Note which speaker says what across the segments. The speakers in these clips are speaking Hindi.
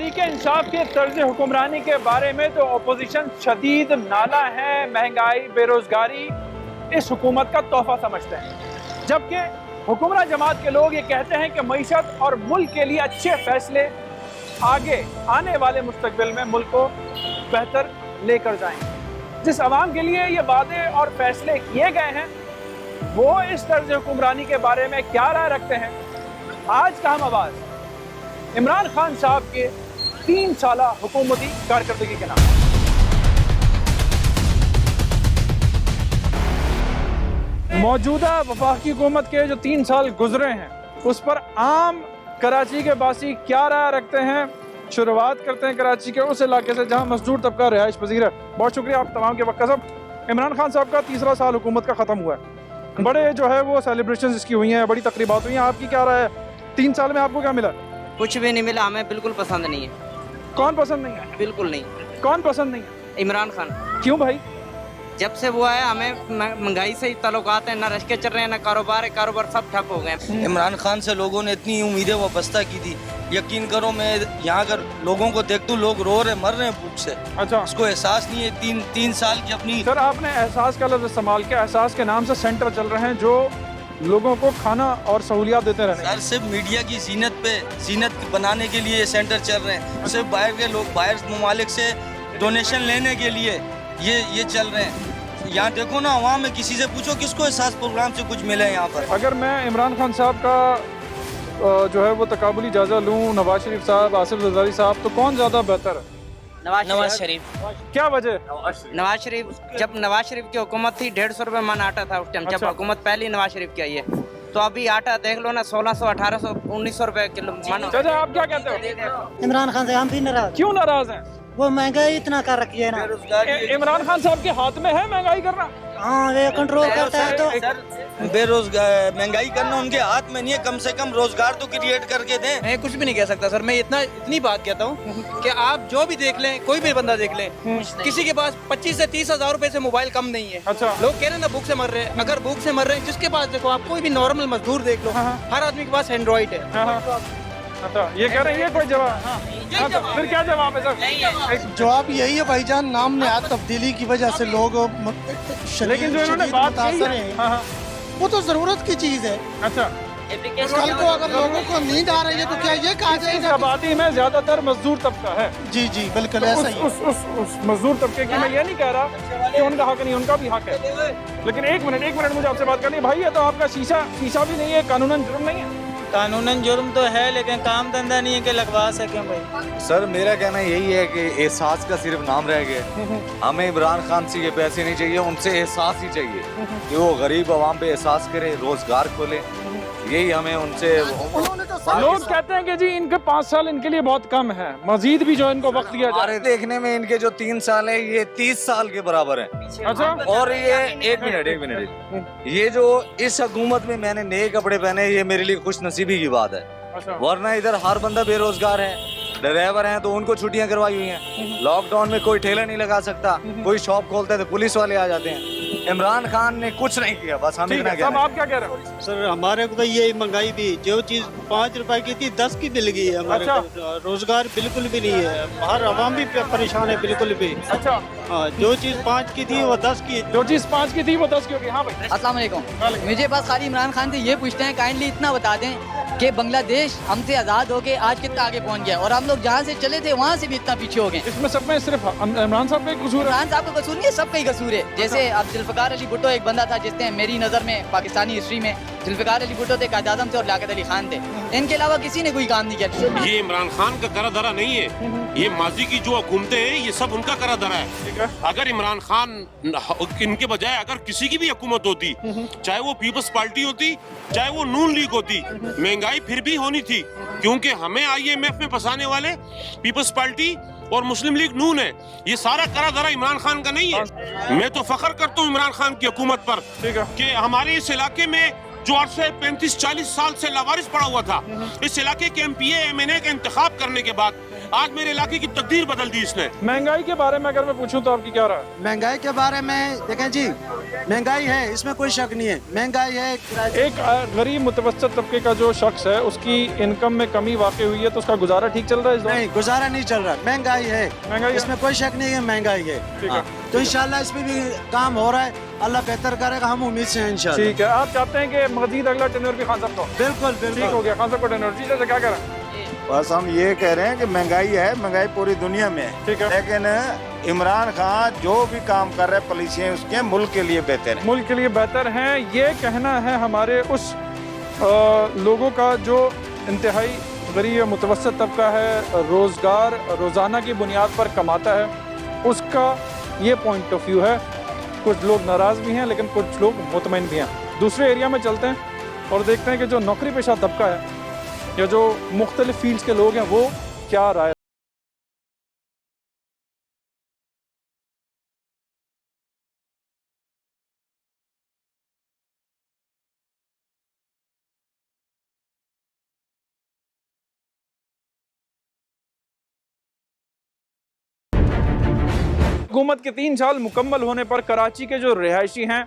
Speaker 1: तहरीके इंसाफ के तर्ज हुक्मरानी के बारे में तो अपोजिशन शदीद नाला है, महंगाई बेरोजगारी इस हुकूमत का तोहफा समझते हैं, जबकि हुक्मरान जमात के लोग ये कहते हैं कि मईशत और मुल्क के लिए अच्छे फैसले आगे आने वाले मुस्तकबिल में मुल्क को बेहतर लेकर जाएंगे। जिस अवाम के लिए ये वादे और फैसले किए गए हैं वो इस तर्ज हुक्मरानी के बारे में क्या राय रखते हैं। आज का हम आवाज़ इमरान खान साहब के 3 साला हुकूमती कारकर्दगी के नाम। मौजूदा वफाकी हुकूमत के जो 3 साल गुजरे हैं उस पर आम कराची के बासी क्या राय रखते हैं। शुरुआत करते हैं कराची के उस इलाके से जहां मजदूर तबका रिहाइश पजीर है। बहुत शुक्रिया आप तमाम के वक्त का। सब इमरान खान साहब का 3रा साल हुकूमत का ख़त्म हुआ है, बड़े जो है वो सेलिब्रेशन इसकी हुई हैं, बड़ी तकरीबात हुई हैं। आपकी क्या राय है, 3 साल में आपको क्या मिला?
Speaker 2: कुछ भी नहीं मिला, हमें बिल्कुल पसंद नहीं है।
Speaker 1: कौन पसंद नहीं है?
Speaker 2: बिल्कुल नहीं।
Speaker 1: कौन पसंद नहीं है?
Speaker 2: इमरान खान।
Speaker 1: क्यों भाई?
Speaker 2: जब से वो आया हमें महंगाई से ही ताल्लुकात हैं, ना रश्के चल रहे हैं, ना कारोबार है, कारोबार सब ठप हो गए।
Speaker 3: इमरान खान से लोगों ने इतनी उम्मीदें वाबस्ता की थी, यकीन करो मैं यहाँ अगर लोगों को देखता हूँ लोग रो रहे मर रहे हैं भूख से।
Speaker 1: अच्छा,
Speaker 3: उसको एहसास नहीं है। तीन साल की अपनी।
Speaker 1: सर आपने एहसास का लफ्ज़ इस्तेमाल किया। एहसास के नाम से सेंटर चल रहे हैं जो लोगों को खाना और सहूलियात देते रहे।
Speaker 3: सर सिर्फ मीडिया की जीनत बनाने के लिए ये सेंटर चल रहे हैं। सिर्फ बाहर के लोग बाहर ममालिक से डोनेशन लेने के लिए ये चल रहे हैं। यहाँ देखो ना, अवाम में किसी से पूछो किसको एहसास प्रोग्राम से कुछ मिला है यहाँ पर।
Speaker 1: अगर मैं इमरान खान साहब का जो है वो तकाबुली जायजा लूँ, नवाज शरीफ साहब, आसिफ जरदारी साहब, तो कौन ज़्यादा बेहतर है?
Speaker 2: नवाज शरीफ।
Speaker 1: क्या वजह?
Speaker 2: नवाज शरीफ, जब नवाज शरीफ की हुकूमत थी 150 रुपये मन आटा था उस टाइम।
Speaker 1: अच्छा।
Speaker 2: जब हुकूमत पहली नवाज शरीफ की आई है तो अभी आटा देख लो ना, 1600, 1800, 1900 रुपये किलो मन।
Speaker 1: चाचा आप क्या कहते हो?
Speaker 4: इमरान खान से हम भी नाराज।
Speaker 1: क्यों नाराज हैं?
Speaker 4: वो महंगाई इतना कर रखी है ना।
Speaker 1: इमरान खान साहब के हाथ में है महंगाई करना।
Speaker 4: हाँ, वे कंट्रोल करता है तो।
Speaker 3: बेरोजगार महंगाई करना उनके हाथ में नहीं है, कम से कम रोजगार तो क्रिएट करके दें।
Speaker 5: मैं कुछ भी नहीं कह सकता सर, मैं इतनी बात कहता हूँ कि आप जो भी देख लें, कोई भी बंदा देख लें, किसी के पास 25 से 30 हजार रुपए से मोबाइल कम नहीं है।
Speaker 1: अच्छा।
Speaker 5: लोग कह रहे हैं ना भूख से मर रहे हैं। अगर भूख से मर रहे हैं, जिसके पास देखो आप कोई भी नॉर्मल मजदूर देख लो, हर आदमी के पास एंड्रॉइड है।
Speaker 1: अच्छा, ये कह रहे हैं, ये कोई जवाब? हाँ, तो फिर क्या जवाब है सर?
Speaker 6: जवाब यही है भाईजान, नाम नहाद तब्दीली की वजह से लोग
Speaker 1: लेकिन जो इन्होंने बात की है, हाँ,
Speaker 6: वो तो जरूरत की चीज है।
Speaker 1: अच्छा,
Speaker 6: कल को अगर लोगों को नींद आ रही है तो क्या ये कहा
Speaker 1: इस
Speaker 6: जाएगा?
Speaker 1: आबादी में ज्यादातर मजदूर तबका है।
Speaker 6: जी जी बिल्कुल ऐसा ही।
Speaker 1: उस मजदूर तबके की मैं ये नहीं कह रहा कि उनका हक नहीं, उनका भी हक है। लेकिन एक मिनट मुझे आपसे बात करनी है। भाई ये तो आपका शीशा भी नहीं है, कानूनन जुर्म नहीं है?
Speaker 7: कानूनन जुर्म तो है लेकिन काम धंधा नहीं है कि लगवा सकें भाई।
Speaker 8: सर मेरा कहना यही है कि एहसास का सिर्फ नाम रह गया। हमें इमरान खान से ये पैसे नहीं चाहिए, उनसे एहसास ही चाहिए कि वो गरीब आवाम पे एहसास करे, रोजगार खोले। यही हमें उनसे।
Speaker 1: लोग कहते हैं कि जी इनके 5 साल इनके लिए बहुत कम है, मजीद भी जो इनको वक्त दिया जाए।
Speaker 8: देखने में इनके जो 3 साल है ये 30 साल के बराबर है।
Speaker 1: अच्छा,
Speaker 8: और ये एक मिनट ये जो इस हुकूमत में मैंने नए कपड़े पहने, ये मेरे लिए खुश नसीबी की बात है।
Speaker 1: अच्छा।
Speaker 8: वरना इधर हर बंदा बेरोजगार है, ड्राइवर हैं तो उनको छुट्टियां करवाई हुई हैं। लॉकडाउन में कोई ठेला नहीं लगा सकता, कोई शॉप खोलता है तो पुलिस वाले आ जाते हैं। इमरान खान ने कुछ नहीं किया, बस हम इतना
Speaker 1: सब आप क्या कह रहे हो?
Speaker 7: सर हमारे को तो ये महंगाई भी, जो चीज 5 रुपए की थी 10 की मिल गई है हमारे
Speaker 1: अच्छा।
Speaker 7: को। रोजगार बिल्कुल भी नहीं है, हर आवाम भी परेशान है बिल्कुल भी।
Speaker 1: अच्छा,
Speaker 7: हाँ, जो चीज 5 की थी वो 10 की।
Speaker 1: जो चीज 5 की थी वो 10 की होगी। हाँ भाई,
Speaker 9: अस्सलाम वालेकुम। मुझे बस खाली इमरान खान से ये पूछते हैं, काइंडली इतना बता दें कि बांग्लादेश हमसे आज़ाद होके आज कितना आगे पहुंच गया और हम लोग जहाँ से चले थे वहाँ से भी इतना पीछे हो गए।
Speaker 1: इसमें सब में सिर्फ इमरान साहब का ही कसूर है?
Speaker 9: इमरान साहब का कसूर नहीं है, सबका ही कसूर है। जैसे अब जुल्फ़िकार अली भुट्टो एक बंदा था जिसने मेरी नज़र में पाकिस्तानी हिस्ट्री में जुल्फ़िकार अली भुट्टो थे, कायद आज़म थे और लियाकत अली खान थे। इनके अलावा किसी ने कोई काम नहीं किया।
Speaker 10: ये इमरान खान का करा धरा नहीं है, ये माजी की जो हुकूमतें हैं ये सब उनका करा धरा है। अगर इमरान खान इनके बजाय अगर किसी की भी हुकूमत होती, चाहे वो पीपल्स पार्टी होती, चाहे वो नून लीग होती, महंगाई फिर भी होनी थी। क्योंकि हमें IMF में फंसाने वाले पीपल्स पार्टी और मुस्लिम लीग नून है। ये सारा करा धरा इमरान खान का नहीं है। मैं तो फख्र करता हूँ इमरान खान की हुकूमत पर कि हमारे इस इलाके में जो आज से 35-40 साल से लावारिस पड़ा हुआ था, इस इलाके के MPA MNA का इंतखाब करने के बाद आज मेरे इलाके की तकदीर बदल दी इसने।
Speaker 1: महंगाई के बारे में अगर मैं पूछूं तो आपकी क्या राय है?
Speaker 6: महंगाई के बारे में देखें जी, महंगाई है, इसमें कोई शक नहीं है, महंगाई है।
Speaker 1: एक गरीब मुतवस्सित तबके का जो शख्स है उसकी इनकम में कमी वाक़ई हुई है तो उसका गुजारा ठीक चल रहा है इस दौर?
Speaker 6: नहीं, गुजारा नहीं चल रहा, महंगाई है,
Speaker 1: महंगाई
Speaker 6: इसमें कोई शक नहीं है, महंगाई है।
Speaker 1: ठीक है।
Speaker 6: तो इंशाल्लाह इसमें भी काम हो रहा है, अल्लाह बेहतर करेगा, हम उम्मीद से हैं इंशाल्लाह।
Speaker 1: ठीक है। आप चाहते हैं कि मजीद अगला टेन्योर भी खान साहब का हो?
Speaker 6: बिल्कुल
Speaker 1: ठीक
Speaker 6: बिल्कुल।
Speaker 1: हो गया, खान साहब को टेन्योर। जी क्या कह रहे हैं?
Speaker 11: बस हम ये कह रहे हैं कि महंगाई है, महंगाई पूरी दुनिया में है,
Speaker 1: ठीक है।
Speaker 11: लेकिन इमरान खान जो भी काम कर रहे हैं पॉलिसियाँ उसके मुल्क के लिए बेहतर है।
Speaker 1: मुल्क के लिए बेहतर हैं, ये कहना है हमारे उस लोगों का जो इंतहाई गरीब मुतवस्सित तबका है, रोज़गार रोज़ाना की बुनियाद पर कमाता है, उसका ये पॉइंट ऑफ व्यू है। कुछ लोग नाराज़ भी हैं लेकिन कुछ लोग मुतमईन भी हैं। दूसरे एरिया में चलते हैं और देखते हैं कि जो नौकरी पेशा तबका है या जो मुख्तलिफ फील्ड्स के लोग हैं वो क्या राय। हुकूमत के 3 साल मुकम्मल होने पर कराची के जो रिहायशी हैं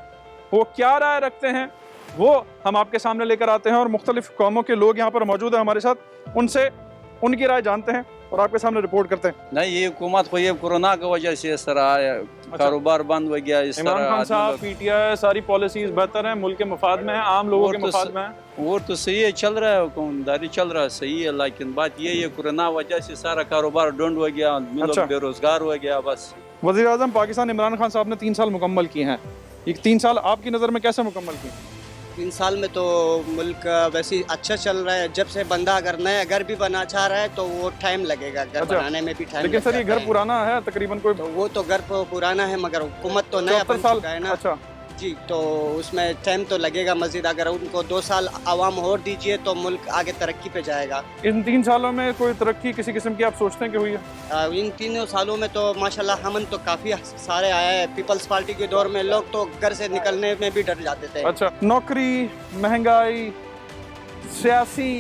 Speaker 1: वो क्या राय रखते हैं वो हम आपके सामने लेकर आते हैं और मुख्तलिफ कौमों के लोग यहाँ पर मौजूद हैं हमारे साथ, उनसे उनकी राय जानते हैं और आपके सामने रिपोर्ट करते हैं।
Speaker 12: नहीं, ये हुकूमत को ये कोरोना की वजह से इस तरह है, कारोबार बंद हो गया इस तरह।
Speaker 1: इमरान खान साहब, पीटीआई, सारी पॉलिसीज बेहतर हैं, मुल्क के मफाद में है, आम लोगों के मफाद में है।
Speaker 12: और तो सही है, चल रहा है, हुकूमतदारी चल रहा है, सही है, लेकिन बात ये है कोरोना वजह से सारा कारोबार डंड हो गया, लोग बेरोजगार हो गया। बस
Speaker 1: वज़ीर आज़म पाकिस्तान इमरान खान साहब ने 3 साल मुकम्मल किए हैं, ये 3 साल आपकी नज़र में कैसे मुकम्मल किए?
Speaker 7: 3 साल में तो मुल्क वैसे अच्छा चल रहा है। जब से बंदा अगर नया घर भी बना चाह रहा है तो वो टाइम लगेगा, घर बनाने में भी टाइम।
Speaker 1: लेकिन सर ये घर पुराना है तकरीबन, कोई
Speaker 7: तो वो तो घर पुराना है मगर हुकूमत तो नया बन चुका है ना।
Speaker 1: अच्छा
Speaker 7: जी, तो उसमें टाइम तो लगेगा मजीद। अगर उनको 2 साल आवाम और दीजिए तो मुल्क आगे तरक्की पे जाएगा।
Speaker 1: इन 3 सालों में कोई तरक्की किसी किस्म की आप सोचते हैं कि हुई है?
Speaker 7: इन 3 सालों में तो माशाल्लाह हमन तो काफ़ी सारे आया है। पीपल्स पार्टी के दौर में लोग तो घर से निकलने में भी डर जाते थे।
Speaker 1: अच्छा, नौकरी, महंगाई, सियासी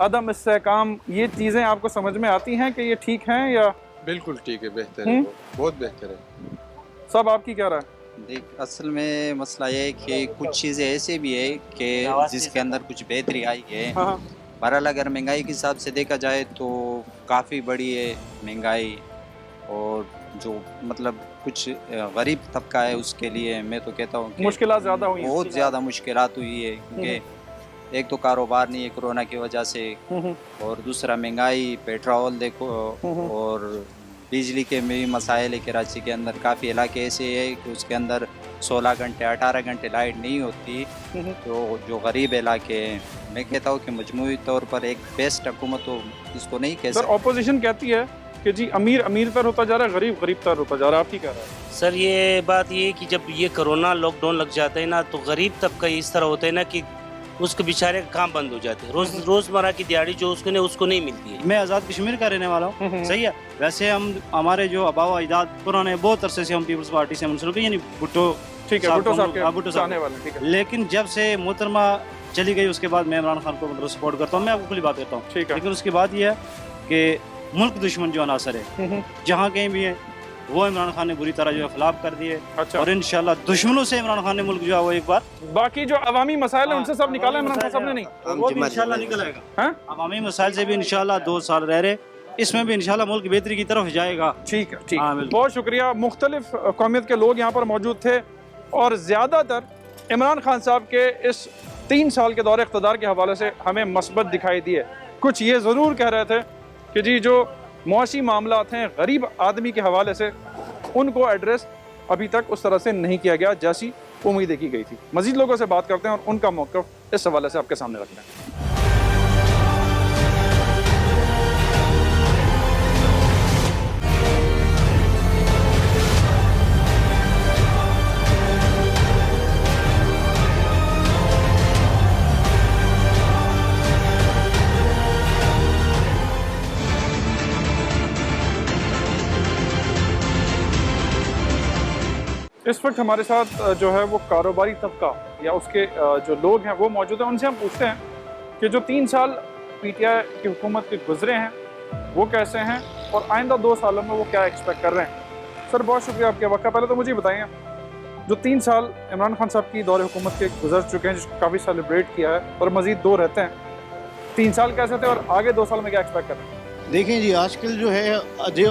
Speaker 1: अदम इस्तेहकाम, ये चीज़ें आपको समझ में आती हैं कि ये ठीक हैं या?
Speaker 13: बिल्कुल ठीक है, बेहतर है, बहुत बेहतर है।
Speaker 1: सब आपकी क्या राय?
Speaker 14: देख, असल में मसला ये है कि कुछ चीज़ें ऐसे भी है कि जिसके अंदर कुछ बेहतरी आई है। बहरहाल अगर महंगाई के हिसाब से देखा जाए तो काफ़ी बड़ी है महंगाई, और जो मतलब कुछ गरीब तबका है उसके लिए मैं तो कहता हूँ
Speaker 1: मुश्किलात ज़्यादा हुई,
Speaker 14: बहुत ज़्यादा मुश्किलात हुई है, क्योंकि एक तो कारोबार नहीं है कोरोना की वजह से, और दूसरा महंगाई, पेट्रोल देखो, और बिजली के भी मसाइल है। कराची के अंदर काफ़ी इलाके ऐसे है कि उसके अंदर 16 घंटे 18 घंटे लाइट नहीं होती। तो जो गरीब इलाके हैं, मैं कहता हूँ कि मजमूई तौर पर एक बेस्ट हुकूमत तो इसको नहीं कह सकते।
Speaker 1: सर ऑपोजिशन कहती है कि जी अमीर अमीर तर होता जा रहा है, गरीब गरीब तर होता जा रहा है, आप क्या कह रहे हैं?
Speaker 15: सर ये बात ये कि जब ये कोरोना लॉकडाउन लग जाता है ना तो गरीब तबका इस तरह होता है ना कि उसके बेचारे का काम बंद हो जाते हैं, रोजमर्रा की दिहाड़ी जो उसको नहीं मिलती है।
Speaker 16: मैं आज़ाद कश्मीर का रहने वाला हूँ, सही है। वैसे हम हमारे जो आबा अजदाद पुराने बहुत अरसे से हम पीपल्स पार्टी से मुंसलिक, यानी भुट्टो,
Speaker 1: ठीक है, भुट्टो
Speaker 16: साहब
Speaker 1: वाले, ठीक है।
Speaker 16: लेकिन जब से मोहतरमा चली गई उसके बाद मैं इमरान खान को मतलब सपोर्ट करता हूँ, मैं आपको खुली बात करता हूँ। लेकिन उसके बाद ये है कि मुल्क दुश्मन जो अनासर है जहाँ कहीं भी है वो इमरान खान ने बुरी तरह जो है खिलाफ कर दिए।
Speaker 1: अच्छा।
Speaker 16: और इंशाल्लाह दुश्मनों से इमरान खान ने मुल्क जो है वो एक बार,
Speaker 1: बाकी जो अवामी मसाइल है उनसे सब निकाला इमरान खान साहब ने, नहीं
Speaker 16: वो भी इंशाल्लाह निकल आएगा। अवामी मसाइल से भी इंशाल्लाह 2 साल रह रहे, इसमें भी इंशाल्लाह मुल्क बेहतरी की तरफ जाएगा।
Speaker 1: ठीक है, ठीक है, बहुत शुक्रिया। मुख्तलिफ कौमियत के लोग यहाँ पर मौजूद थे और ज़्यादातर इमरान खान साहब के इस 3 साल के दौरे इक़्तिदार के हवाले से हमें मस्बत दिखाई दिए। कुछ ये ज़रूर कह रहे थे कि जी जो मुआशी मामलात हैं गरीब आदमी के हवाले से उनको एड्रेस अभी तक उस तरह से नहीं किया गया जैसी उम्मीदें की गई थी। मज़ीद लोगों से बात करते हैं और उनका मौक़िफ़ इस हवाले से आपके सामने रखते हैं। इस वक्त हमारे साथ जो है वो कारोबारी तबका या उसके जो लोग हैं वो मौजूद हैं। उनसे हम पूछते हैं कि जो 3 साल पीटीआई की हुकूमत के गुजरे हैं वो कैसे हैं और आइंदा 2 सालों में वो क्या एक्सपेक्ट कर रहे हैं। सर बहुत शुक्रिया आपके वक्त का। पहले तो मुझे बताइए, जो 3 साल इमरान खान साहब की दौर हुकूमत के गुजर चुके हैं, जिसको काफ़ी सेलिब्रेट किया है, और मज़ीद 2 रहते हैं, 3 साल कैसे थे और आगे 2 साल में क्या एक्सपेक्ट कर रहे हैं?
Speaker 16: देखें जी, आजकल जो है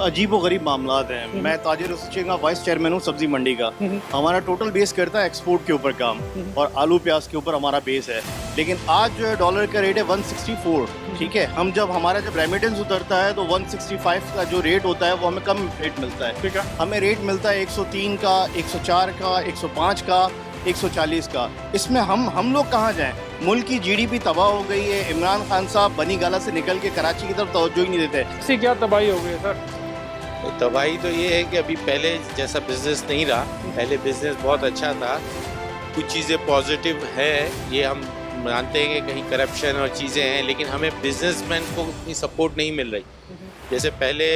Speaker 16: अजीब व गरीब मामलात हैं। मैं ताजिर एसोसिएशन का वाइस चेयरमैन हूँ सब्जी मंडी का। हमारा टोटल बेस करता है एक्सपोर्ट के ऊपर काम, और आलू प्याज के ऊपर हमारा बेस है। लेकिन आज जो है डॉलर का रेट है 164, ठीक है। हम जब हमारा जब रेमिटेंस उतरता है तो 165 का जो रेट होता है वो हमें कम रेट मिलता है, ठीक है। हमें रेट मिलता है 103 का, 104 का, 105 का, 140 का। इसमें हम लोग कहाँ जाएं? मुल्क की जीडीपी तबाह हो गई है। इमरान खान साहब बनी गाला से निकल के कराची की तरफ तवज्जो ही नहीं देते।
Speaker 1: इससे क्या तबाही हो गई है सर?
Speaker 17: तो तबाही तो ये है कि अभी पहले जैसा बिजनेस नहीं रहा। पहले बिजनेस बहुत अच्छा था, कुछ चीज़ें पॉजिटिव है, ये हम मानते हैं कि कहीं करप्शन और चीज़ें हैं, लेकिन हमें बिजनेसमैन को इतनी सपोर्ट नहीं मिल रही। जैसे पहले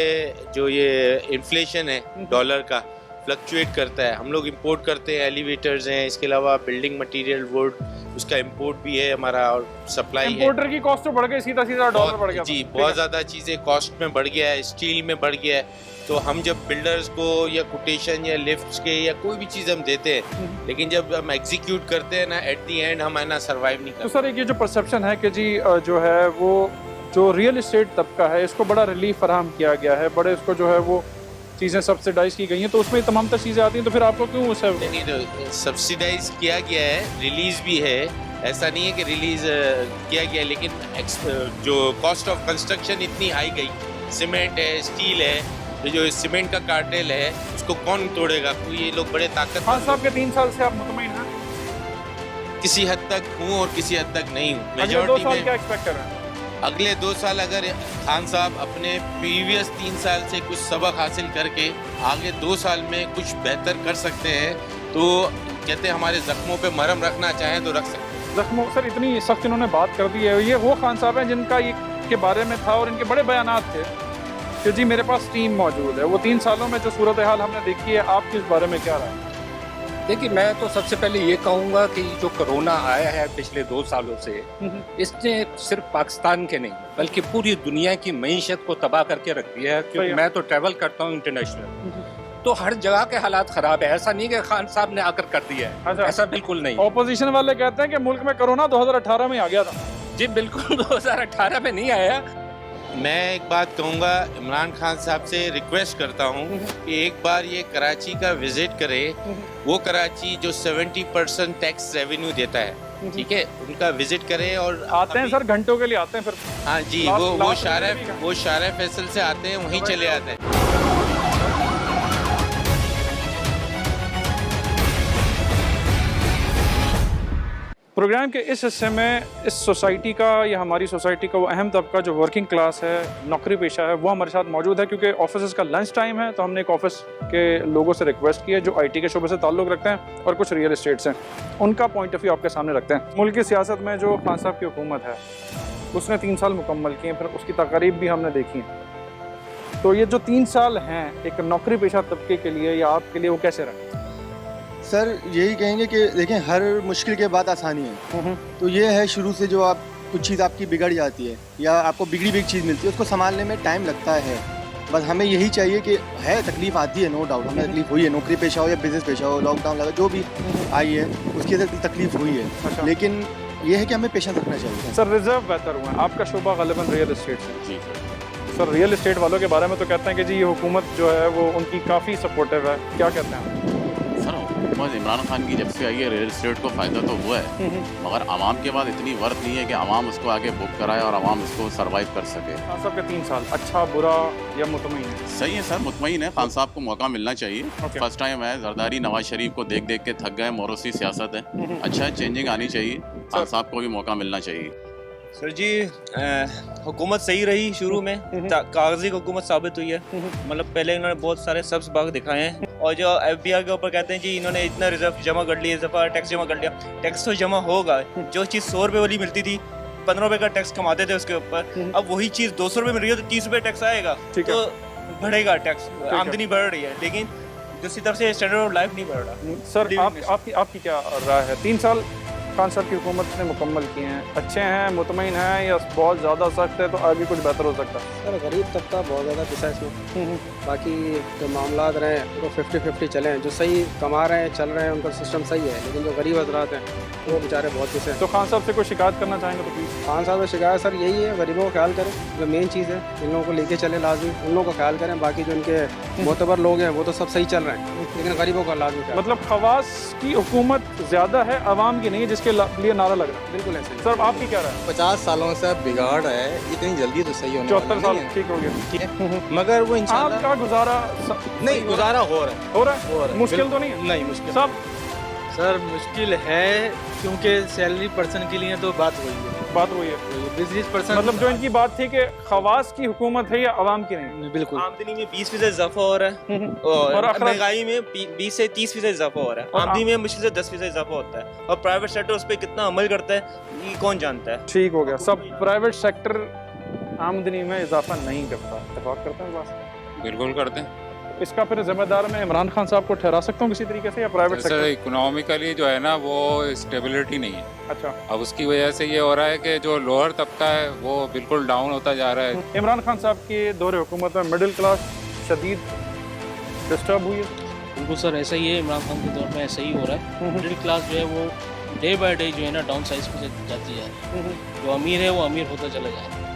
Speaker 17: जो ये इन्फ्लेशन है डॉलर का फ्लक्चुएट करता है, हम लोग इंपोर्ट करते हैं, एलिवेटर्स हैं, इसके अलावा बिल्डिंग मटेरियल वुड उसका इंपोर्ट भी है हमारा, और सप्लाई है।
Speaker 1: इंपोर्टर की कॉस्ट तो बढ़ गई, सीधा डॉलर बढ़ गया।
Speaker 17: जी, बहुत ज़्यादा चीज़ें कॉस्ट में बढ़ गया है, स्टील में बढ़ गया है। तो हम जब बिल्डर्स को या कोटेशन या लिफ्ट के या कोई भी चीज़ हम देते हैं, लेकिन जब हम एग्जीक्यूट करते हैं ना, एट दी एंड हम है ना सर्वाइव नहीं करते।
Speaker 1: तो सर एक ये जो परसेप्शन है कि जी जो है वो जो रियल इस्टेट तबका है, इसको बड़ा रिलीफ फराहम किया गया है, बड़े उसको जो है वो चीज़ें सब्सिडाइज की गई हैं, तो उसमें तमाम तर चीज़ें आती हैं, तो फिर आपको क्यों उसे
Speaker 17: नहीं तो सब्सिडाइज किया गया है, रिलीज भी है, ऐसा नहीं है कि रिलीज किया गया, लेकिन जो कॉस्ट ऑफ कंस्ट्रक्शन इतनी हाई गई, सीमेंट है, स्टील है, ये जो सीमेंट का कार्टेल है उसको कौन तोड़ेगा? कोई ये लोग बड़े ताकत।
Speaker 1: खान साहब के 3 साल से आप मुतमईन हैं?
Speaker 17: किसी हद तक हूँ और किसी हद तक नहीं हूँ।
Speaker 1: अगले 2 साल क्या एक्सपेक्ट कर रहे हैं?
Speaker 17: अगले 2 साल अगर खान साहब अपने प्रीवियस 3 साल से कुछ सबक हासिल करके आगे 2 साल में कुछ बेहतर कर सकते हैं, तो कहते हैं हमारे जख्मों पे मरहम रखना चाहें तो रख सकते हैं।
Speaker 1: जख्मों सर इतनी सख्त इन्होंने बात कर दी है, ये वो खान साहब हैं जिनका ये के बारे में था और इनके बड़े बयानात थे कि जी मेरे पास टीम मौजूद है। वो 3 सालों में जो सूरत हाल हमने देखी है, आपकी इस बारे में क्या राय है?
Speaker 18: देखिए, मैं तो सबसे पहले ये कहूँगा कि जो कोरोना आया है पिछले 2 सालों से, इसने सिर्फ पाकिस्तान के नहीं बल्कि पूरी दुनिया की मईशत को तबाह करके रख दिया है। क्योंकि मैं तो ट्रैवल करता हूँ इंटरनेशनल, तो हर जगह के हालात खराब है। ऐसा नहीं कि खान साहब ने आकर कर दिया है, ऐसा बिल्कुल नहीं।
Speaker 1: ऑपोजिशन वाले कहते हैं कि मुल्क में कोरोना 2018 में आ गया था।
Speaker 18: जी बिल्कुल 2018 में नहीं आया।
Speaker 17: मैं एक बात कहूँगा, इमरान खान साहब से रिक्वेस्ट करता हूँ कि एक बार ये कराची का विजिट करे। वो कराची जो 70% टैक्स रेवेन्यू देता है, ठीक है, उनका विजिट करे। और
Speaker 1: आते हैं सर, घंटों के लिए आते हैं फिर।
Speaker 17: हाँ जी, वो शारा फैसल से आते हैं, वहीं चले आते हैं।
Speaker 1: प्रोग्राम के इस हिस्से में इस सोसाइटी का या हमारी सोसाइटी का वो अहम तबका जो वर्किंग क्लास है, नौकरी पेशा है, वो हमारे साथ मौजूद है। क्योंकि ऑफिस का लंच टाइम है, तो हमने एक ऑफिस के लोगों से रिक्वेस्ट की है जो IT के शोबे से ताल्लुक़ रखते हैं और कुछ रियल इस्टेट्स हैं, उनका पॉइंट ऑफ व्यू आपके सामने रखते हैं। मुल्क की सियासत में जो खान साहब की हुकूमत है, उसने 3 साल मुकम्मल किए, फिर उसकी तकारीब भी हमने देखी। तो ये जो 3 साल हैं एक नौकरी पेशा तबके के लिए या आपके लिए, वो कैसे रहे?
Speaker 19: सर यही कहेंगे कि देखें, हर मुश्किल के बाद आसानी है। तो ये है, शुरू से जो आप कुछ चीज़ आपकी बिगड़ जाती है या आपको बिगड़ी हुई चीज़ मिलती है, उसको संभालने में टाइम लगता है। बस हमें यही चाहिए कि है तकलीफ आती है, नो डाउट हमें तकलीफ हुई है, नौकरी पेशा हो या बिजनेस पेशा हो, लॉकडाउन लगा जो भी आई है उसकी तकलीफ हुई है। लेकिन ये है कि हमें पेशेंस रखना चाहिए।
Speaker 1: सर रिजर्व बेहतर हुआ है, आपका शोबा ग़ालिबन रियल इस्टेट से। जी सर, रियल इस्टेट वालों के बारे में तो कहते हैं कि जी ये हुकूमत जो है वो उनकी काफ़ी सपोर्टिव है, क्या कहते हैं?
Speaker 20: हुकूमत इमरान खान की जब से आई है, रियल इस्टेट को फ़ायदा तो हुआ है, मगर आवाम के बाद इतनी वर्थ नहीं है कि आवाम उसको आगे बुक कराए और आवाम उसको सर्वाइव कर सके।
Speaker 1: खान साहब के 3 साल अच्छा बुरा या मुतमईन है?
Speaker 20: सही है सर, मुतमईन है। खान साहब को मौका मिलना चाहिए। फर्स्ट टाइम है, जरदारी नवाज शरीफ को देख देख के थक गए, मोरोसी सियासत है। अच्छा है, चेंजिंग आनी चाहिए, खान साहब को भी मौका मिलना चाहिए।
Speaker 21: सर जी, हुकूमत सही रही शुरू में, कागजी हुकूमत साबित हुई है। मतलब पहले इन्होंने बहुत सारे सब्ज बाग दिखाए हैं, और जो FBI के ऊपर कहते हैं जी इन्होंने इतना रिजर्व जमा कर लिया, इस दफ़ा टैक्स जमा कर लिया। टैक्स तो जमा होगा, जो चीज़ 100 रुपये वाली मिलती थी, 15 रुपये का टैक्स कमाते थे उसके ऊपर, अब वही चीज़ 200 रुपये मिल रही है तो 30 रुपये टैक्स आएगा, तो बढ़ेगा टैक्स। आमदनी बढ़ रही है, लेकिन दूसरी तरफ से स्टैंडर्ड ऑफ लाइफ नहीं बढ़ रहा।
Speaker 1: सर आपकी क्या राय है? 3 साल खान साहब की हुकूमत ने मुकम्मल किए हैं, अच्छे हैं, मुतमईन हैं या बहुत ज़्यादा सख्त है तो आगे कुछ बेहतर हो सकता है?
Speaker 2: सर गरीब तबका बहुत ज़्यादा पिसा इसमें, बाकी जो मामला रहे हैं वो 50-50 चले हैं। जो सही कमा रहे हैं चल रहे हैं उनका सिस्टम सही है, लेकिन जो गरीब हजरात हैं वो बेचारे बहुत पिसे हैं।
Speaker 1: तो खान साहब से कोई शिकायत करना चाहेंगे तो प्लीज़?
Speaker 2: खान साहब से शिकायत सर यही है, गरीबों का ख्याल करें, जो मेन चीज़ है इन लोगों को लेके चले लाजमी, उन लोगों का ख्याल करें। बाकी जो इनके मोतबर लोग हैं वो तो सब सही चल रहे हैं, लेकिन गरीबों का लाजमी ख्याल।
Speaker 1: मतलब खवास की हुकूमत ज़्यादा है, आवाम की नहीं है, जिसके लिए नारा लग रहा है।
Speaker 2: बिल्कुल ऐसे ही।
Speaker 1: सर आपकी क्या राय है?
Speaker 2: 50 सालों से बिगाड़ है, इतनी जल्दी तो सही होने
Speaker 1: 74 साल ठीक हो गया,
Speaker 2: मगर वो
Speaker 1: आपका गुजारा
Speaker 2: नहीं गुजारा हो रहा है,
Speaker 1: मुश्किल तो नहीं है?
Speaker 2: नहीं मुश्किल
Speaker 1: सब
Speaker 5: सर मुश्किल है क्योंकि सैलरी पर्सन के लिए तो बात वही है,
Speaker 1: बात वही है।
Speaker 5: बिजनेस पर्सन
Speaker 1: मतलब जो इनकी बात थी कि खवास की हुकूमत है या आवाम की नहीं?
Speaker 2: बिल्कुल।
Speaker 21: आमदनी में 20% इजाफा हो रहा है
Speaker 1: और
Speaker 21: और
Speaker 1: अखराज?
Speaker 21: महंगाई में 20 से 30% इजाफा हो रहा है। आमदनी में मुश्किल से 10% इजाफा होता है, और प्राइवेट सेक्टर उस पर कितना अमल करता है ये कौन जानता है।
Speaker 1: ठीक हो गया, सब प्राइवेट सेक्टर आमदनी में इजाफा नहीं करता, इत्तेफाक करते हैं बस?
Speaker 22: बिल्कुल करते हैं।
Speaker 1: इसका फिर जिम्मेदार मैं इमरान खान साहब को ठहरा सकता हूँ किसी तरीके से, या प्राइवेट
Speaker 22: सर
Speaker 1: सेक्टर?
Speaker 22: इकोनॉमिकली जो है ना वो स्टेबिलिटी नहीं है।
Speaker 1: अच्छा,
Speaker 22: अब उसकी वजह से ये हो रहा है कि जो लोअर तबका है वो बिल्कुल डाउन होता जा रहा है।
Speaker 1: इमरान खान साहब के दौरे हुकूमत में मिडिल क्लास शदीद डिस्टर्ब हुई है?
Speaker 5: बिल्कुल सर ऐसा ही है, इमरान खान के दौर में ऐसा ही हो रहा है। मिडिल क्लास जो है वो डे बाय डे जो है ना डाउन साइज पे जाती जा रही है, जो अमीर है वो अमीर होता चला जा रहा है।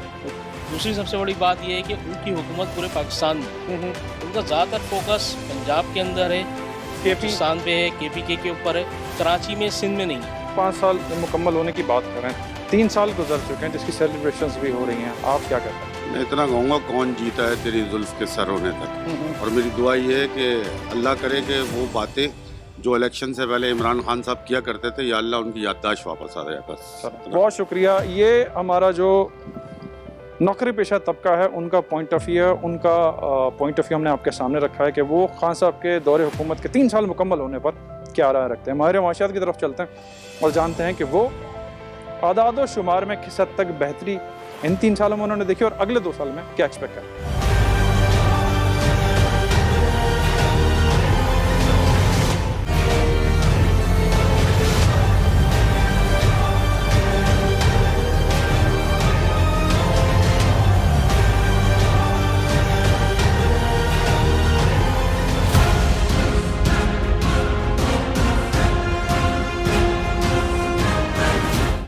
Speaker 5: दूसरी सबसे बड़ी बात यह है कि उनकी हुकूमत पूरे पाकिस्तान में, उनका ज़्यादातर फोकस पंजाब के अंदर है, पाकिस्तान पे है, KPK के ऊपर है, कराची में, सिंध में नहीं है।
Speaker 1: 5 साल मुकम्मल होने की बात करें, 3 साल गुजर चुके हैं जिसकी सेलिब्रेशंस भी हो रही हैं, आप क्या कहते हैं?
Speaker 23: मैं इतना कहूँगा कौन जीता है तेरी जुल्फ के सर होने तक, और मेरी दुआ ये है कि अल्लाह करे कि वो बातें जो इलेक्शन से पहले इमरान खान साहब किया करते थे या अल्लाह उनकी याददाश्त वापस आ जाए बस।
Speaker 1: बहुत शुक्रिया। ये हमारा जो नौकरी पेशा तबका है उनका पॉइंट ऑफ व्यू है, उनका पॉइंट ऑफ व्यू हमने आपके सामने रखा है कि वो खान साहब के दौरे हुकूमत के 3 साल मुकम्मल होने पर क्या राय रखते हैं। माहिर माशियात की तरफ चलते हैं और जानते हैं कि वो आदाद व शुमार में किस हद तक बेहतरी इन 3 सालों में उन्होंने देखी और अगले 2 साल में क्या एक्सपेक्ट करें।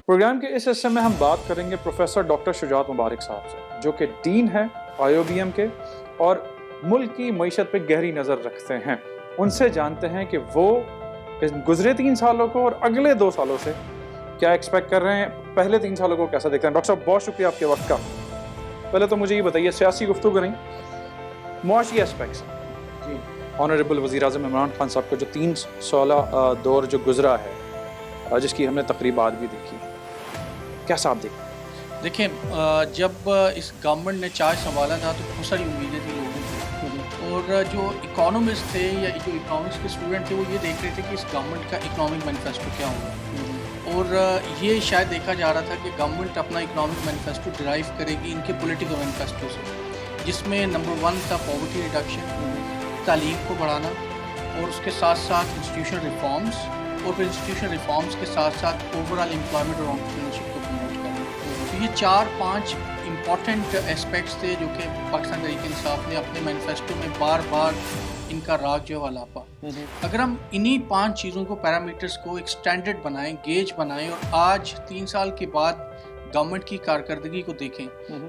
Speaker 1: प्रोग्राम के इस हिस्से में हम बात करेंगे प्रोफेसर डॉक्टर शुजात मुबारक साहब से, जो कि डीन है IOBM के और मुल्क की मईशत पे गहरी नज़र रखते हैं। उनसे जानते हैं कि वो इस गुजरे 3 सालों को और अगले 2 सालों से क्या एक्सपेक्ट कर रहे हैं, पहले 3 सालों को कैसा देखते हैं। डॉक्टर साहब बहुत शुक्रिया आपके वक्त का। पहले तो मुझे ये बताइए, सियासी गुफ्तगू करें, मुआशी एस्पेक्ट जी, ऑनरेबल वज़ीर आज़म इमरान खान साहब का जो 3 साल दौर जो गुजरा है, जिसकी हमने तकरीबात भी देखी, कैसा आप
Speaker 5: देखें, जब इस गवर्नमेंट ने चार्ज संभाला था तो बहुत सारी उम्मीदें थी लोगों को, और जो इकोनॉमिस्ट थे या जो इकोनॉमिक्स के स्टूडेंट थे वो ये देख रहे थे कि इस गवर्नमेंट का इकोनॉमिक मैनिफेस्टो क्या होगा, और ये शायद देखा जा रहा था कि गवर्नमेंट अपना इकोनॉमिक मैनिफेस्टो डिराइव करेगी इनके पॉलिटिकल मैनिफेस्टो से, जिसमें नंबर 1 था पॉवर्टी रिडक्शन, तालीम को बढ़ाना, और उसके साथ साथ इंस्टीट्यूशनल रिफॉर्म्स, और फिर इंस्टीट्यूशनल रिफॉर्म्स के साथ साथ ओवरऑल एम्प्लॉयमेंट और एंटरप्रेन्योरशिप को प्रमोट करना। तो ये 4-5 इम्पॉर्टेंट एस्पेक्ट्स थे जो कि पाकिस्तान तहरीक इंसाफ ने अपने मैनिफेस्टो में बार बार इनका राग जो है लापा। अगर हम इन्हीं 5 चीज़ों को, पैरामीटर्स को एक स्टैंडर्ड बनाएं, गेज बनाएं, और आज 3 साल के बाद गवर्नमेंट की कारकर्दगी को देखें,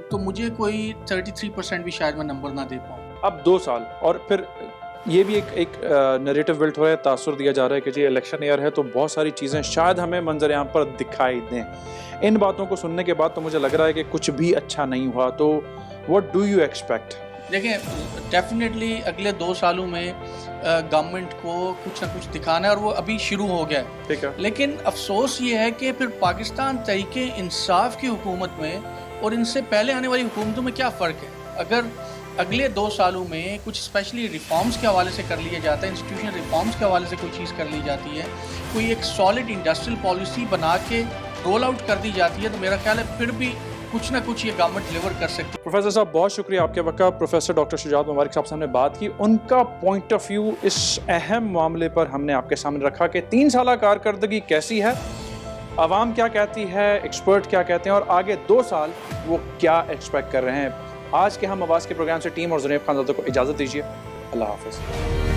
Speaker 5: तो मुझे कोई 33% भी शायद मैं नंबर ना दे पाऊँ।
Speaker 1: अब 2 साल और फिर ये भी एक नैरेटिव बिल्ट हो रहा है, तासुर दिया जा रहा है कि जी इलेक्शन ईयर है तो बहुत सारी चीज़ें शायद हमें मंजर यहाँ पर दिखाई दें। इन बातों को सुनने के बाद तो मुझे लग रहा है कि कुछ भी अच्छा नहीं हुआ। तो व्हाट डू यू एक्सपेक्ट?
Speaker 5: देखें, डेफिनेटली अगले 2 सालों में गवर्नमेंट को कुछ ना कुछ दिखाना है, और वो अभी शुरू हो गया है।
Speaker 1: ठीक है।
Speaker 5: लेकिन अफसोस ये है कि फिर पाकिस्तान तहरीक इंसाफ की हुकूमत में और इनसे पहले आने वाली हुकूमतों में क्या फ़र्क है। अगर अगले 2 सालों में कुछ स्पेशली रिफॉर्म्स के हवाले से कर लिया जाता है, इंस्टीट्यूशनल रिफॉर्म्स के हवाले से कोई चीज़ कर ली जाती है, कोई एक सॉलिड इंडस्ट्रियल पॉलिसी बना के रोल आउट कर दी जाती है, तो मेरा ख्याल है फिर भी कुछ ना कुछ ये गवर्नमेंट डिलीवर कर सकती है।
Speaker 1: प्रोफेसर साहब बहुत शुक्रिया आपके वक्त का। प्रोफेसर डॉक्टर शुजात मुबारक साहब से हमने बात की, उनका पॉइंट ऑफ व्यू इस अहम मामले पर हमने आपके सामने रखा कि 3 साल कारकर्दगी कैसी है आवाम क्या कहती है, एक्सपर्ट क्या कहते हैं और आगे 2 साल वो क्या एक्सपेक्ट कर रहे हैं। आज के हम आवाज़ के प्रोग्राम से टीम और जुनैब खानज़ादा को इजाज़त दीजिए। अल्लाह हाफ़िज़।